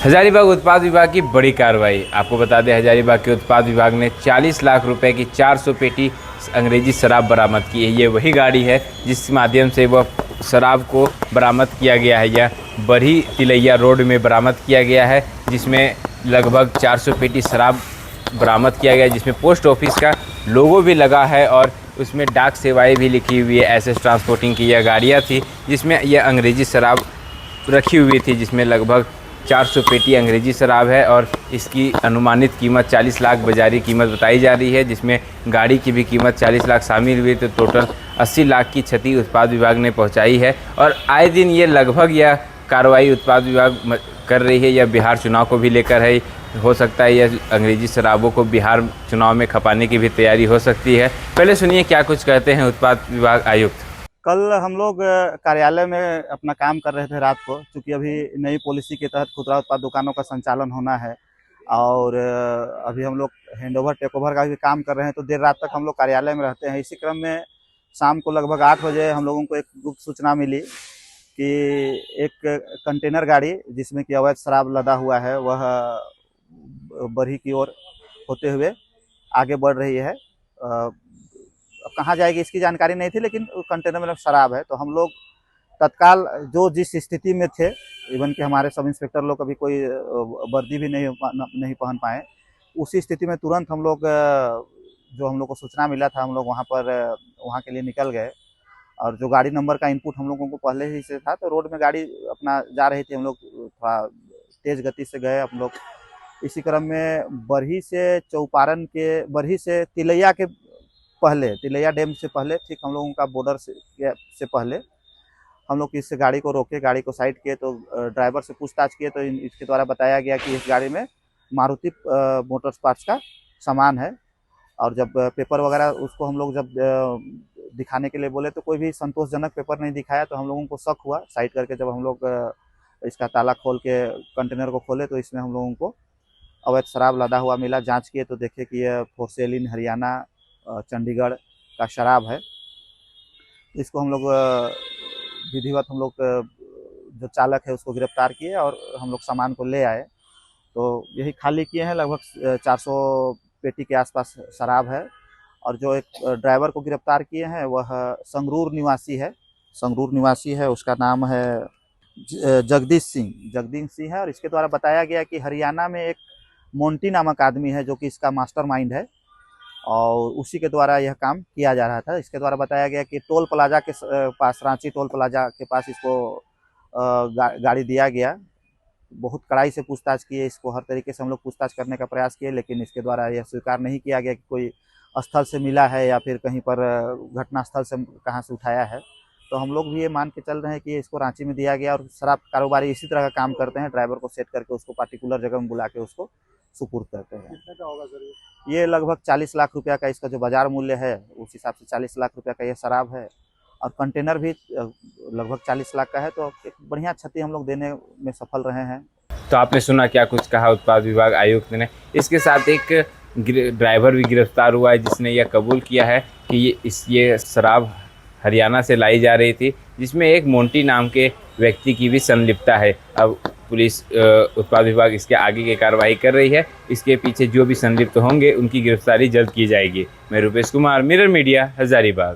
हजारीबाग उत्पाद विभाग की बड़ी कार्रवाई। आपको बता दें, हजारीबाग के उत्पाद विभाग ने 40 लाख रुपए की 400 पेटी अंग्रेजी शराब बरामद की है। ये वही गाड़ी है जिस माध्यम से वह शराब को बरामद किया गया है। यह बरही तिलैया रोड में बरामद किया गया है, जिसमें लगभग 400 पेटी शराब बरामद किया गया है, जिसमें पोस्ट ऑफिस का लोगो भी लगा है और उसमें डाक सेवाएं भी लिखी हुई है। एसएस ट्रांसपोर्टिंग की यह गाड़ियाँ थी जिसमें यह अंग्रेजी शराब रखी हुई थी, जिसमें लगभग 400 पेटी अंग्रेजी शराब है और इसकी अनुमानित कीमत 40 लाख बाजारी कीमत बताई जा रही है, जिसमें गाड़ी की भी कीमत 40 लाख शामिल हुई। तो टोटल 80 लाख की क्षति उत्पाद विभाग ने पहुंचाई है और आए दिन ये लगभग यह कार्रवाई उत्पाद विभाग कर रही है। यह बिहार चुनाव को भी लेकर है। हो सकता है यह अंग्रेजी शराबों को बिहार चुनाव में खपाने की भी तैयारी हो सकती है। पहले सुनिए क्या कुछ कहते हैं उत्पाद विभाग आयुक्त। कल हम लोग कार्यालय में अपना काम कर रहे थे रात को, क्योंकि अभी नई पॉलिसी के तहत खुदरा उत्पाद दुकानों का संचालन होना है और अभी हम लोग हैंडओवर टेक ओवर का भी काम कर रहे हैं, तो देर रात तक हम लोग कार्यालय में रहते हैं। इसी क्रम में शाम को लगभग 8 बजे हम लोगों को एक गुप्त सूचना मिली कि एक कंटेनर गाड़ी जिसमें कि अवैध शराब लदा हुआ है, वह बरही की ओर होते हुए आगे बढ़ रही है। अब कहाँ जाएगी इसकी जानकारी नहीं थी, लेकिन कंटेनर में शराब है। तो हम लोग तत्काल जो जिस स्थिति में थे, इवन कि हमारे सब इंस्पेक्टर लोग कभी कोई वर्दी भी नहीं पहन पाए, उसी स्थिति में तुरंत हम लोग जो हम लोग को सूचना मिला था, हम लोग वहाँ के लिए निकल गए। और जो गाड़ी नंबर का इनपुट हम लोगों को पहले ही से था, तो रोड में गाड़ी अपना जा रही थी, हम लोग थोड़ा तेज़ गति से गए हम लोग। इसी क्रम में बरही से तिलैया के पहले, तिलैया डैम से पहले, ठीक हम लोगों का बॉर्डर से पहले हम लोग इस गाड़ी को रोके, गाड़ी को साइड किए। तो ड्राइवर से पूछताछ किए तो इसके द्वारा बताया गया कि इस गाड़ी में मारुति मोटर्स पार्ट्स का सामान है। और जब पेपर वगैरह उसको हम लोग जब दिखाने के लिए बोले तो कोई भी संतोषजनक पेपर नहीं दिखाया, तो हम लोगों को शक हुआ। साइड करके जब हम लोग इसका ताला खोल के कंटेनर को खोले तो इसमें हम लोगों को अवैध शराब लदा हुआ मिला। जाँच किए तो देखे कि यह फॉर सेल इन हरियाणा चंडीगढ़ का शराब है। इसको हम लोग विधिवत हम लोग जो चालक है उसको गिरफ्तार किए और हम लोग सामान को ले आए। तो यही खाली किए हैं, लगभग 400 पेटी के आसपास शराब है। और जो एक ड्राइवर को गिरफ्तार किए हैं वह संगरूर निवासी है। उसका नाम है जगदीश सिंह है। और इसके द्वारा बताया गया कि हरियाणा में एक मोंटी नामक आदमी है जो कि इसका मास्टरमाइंड है और उसी के द्वारा यह काम किया जा रहा था। इसके द्वारा बताया गया कि टोल प्लाजा के पास, रांची टोल प्लाजा के पास इसको गाड़ी दिया गया। बहुत कड़ाई से पूछताछ किए, इसको हर तरीके से हम लोग पूछताछ करने का प्रयास किए, लेकिन इसके द्वारा यह स्वीकार नहीं किया गया कि कोई स्थल से मिला है या फिर कहीं पर घटना स्थल से कहाँ से उठाया है। तो हम लोग भी ये मान के चल रहे हैं कि इसको रांची में दिया गया। और शराब कारोबारी इसी तरह का काम करते हैं, ड्राइवर को सेट करके उसको पार्टिकुलर जगह में बुला के उसको सुपुर्द करते हैं। कितने का होगा सर ये लगभग 40 लाख रुपया का इसका जो बाजार मूल्य है, उस हिसाब से 40 लाख रुपया का ये शराब है। और कंटेनर भी लगभग 40 लाख का है। तो एक बढ़िया क्षति हम लोग देने में सफल रहे हैं। तो आपने सुना क्या कुछ कहा उत्पाद विभाग आयुक्त ने। इसके साथ एक ड्राइवर भी गिरफ्तार हुआ है जिसने यह कबूल किया है कि ये शराब हरियाणा से लाई जा रही थी, जिसमें एक मोंटी नाम के व्यक्ति की भी संलिप्तता है। अब पुलिस उत्पाद विभाग इसके आगे की कार्रवाई कर रही है। इसके पीछे जो भी संलिप्त होंगे उनकी गिरफ्तारी जल्द की जाएगी। मैं रूपेश कुमार, मिरर मीडिया, हजारीबाग।